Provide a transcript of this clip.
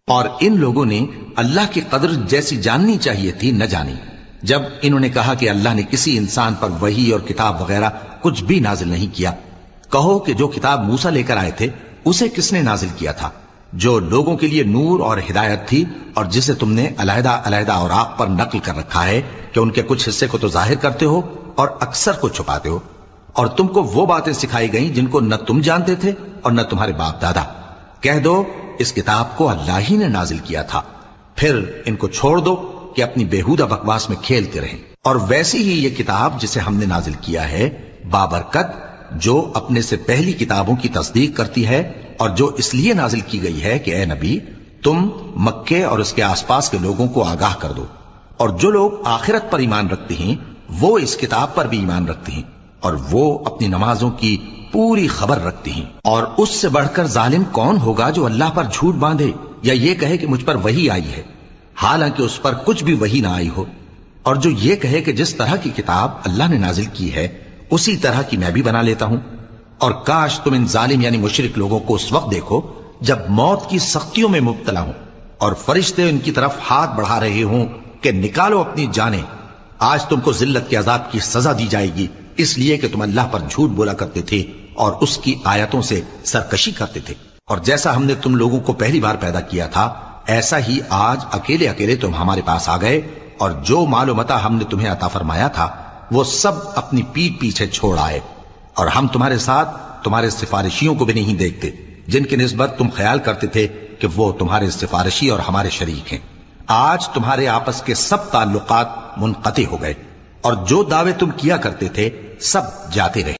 اور ان لوگوں نے اللہ کی قدر جیسی جاننی چاہیے تھی نہ جانی، جب انہوں نے کہا کہ اللہ نے کسی انسان پر وحی اور کتاب وغیرہ کچھ بھی نازل نہیں کیا۔ کہو کہ جو کتاب موسیٰ لے کر آئے تھے اسے کس نے نازل کیا تھا؟ جو لوگوں کے لیے نور اور ہدایت تھی، اور جسے تم نے علیحدہ علیحدہ اوراق پر نقل کر رکھا ہے کہ ان کے کچھ حصے کو تو ظاہر کرتے ہو اور اکثر کو چھپاتے ہو۔ اور تم کو وہ باتیں سکھائی گئیں جن کو نہ تم جانتے تھے اور نہ تمہارے باپ دادا۔ کہہ دو اس کتاب کو اللہ ہی نے نازل کیا تھا، پھر ان کو چھوڑ دو کہ اپنی بیہودہ بکواس میں کھیلتے رہیں۔ اور ویسی ہی یہ کتاب جسے ہم نے نازل کیا ہے بابرکت، جو اپنے سے پہلی کتابوں کی تصدیق کرتی ہے، اور جو اس لیے نازل کی گئی ہے کہ اے نبی تم مکے اور اس کے آس پاس کے لوگوں کو آگاہ کر دو، اور جو لوگ آخرت پر ایمان رکھتے ہیں وہ اس کتاب پر بھی ایمان رکھتے ہیں، اور وہ اپنی نمازوں کی پوری خبر رکھتے ہیں۔ اور اس سے بڑھ کر ظالم کون ہوگا جو اللہ پر جھوٹ باندھے یا یہ کہے کہ مجھ پر وحی آئی ہے، حالانکہ اس پر کچھ بھی وحی نہ آئی ہو، اور جو یہ کہے کہ جس طرح کی کتاب اللہ نے نازل کی ہے اسی طرح کی میں بھی بنا لیتا ہوں۔ اور کاش تم ان ظالم یعنی مشرک لوگوں کو اس وقت دیکھو جب موت کی سختیوں میں مبتلا ہوں اور فرشتے ان کی طرف ہاتھ بڑھا رہے ہوں کہ نکالو اپنی جانیں، آج تم کو ذلت کے عذاب کی سزا دی جائے گی، اس لیے کہ تم اللہ پر جھوٹ بولا کرتے تھے اور اس کی آیتوں سے سرکشی کرتے تھے۔ اور جیسا ہم نے تم لوگوں کو پہلی بار پیدا کیا تھا ایسا ہی آج اکیلے اکیلے تم ہمارے پاس آ گئے، اور جو مال و متاع ہم نے تمہیں عطا فرمایا تھا وہ سب اپنی پیٹھ پیچھے چھوڑ آئے، اور ہم تمہارے ساتھ تمہارے سفارشیوں کو بھی نہیں دیکھتے جن کی نسبت تم خیال کرتے تھے کہ وہ تمہارے سفارشی اور ہمارے شریک ہیں۔ آج تمہارے آپس کے سب تعلقات منقطع ہو گئے، اور جو دعوے تم کیا کرتے تھے سب جاتے رہے۔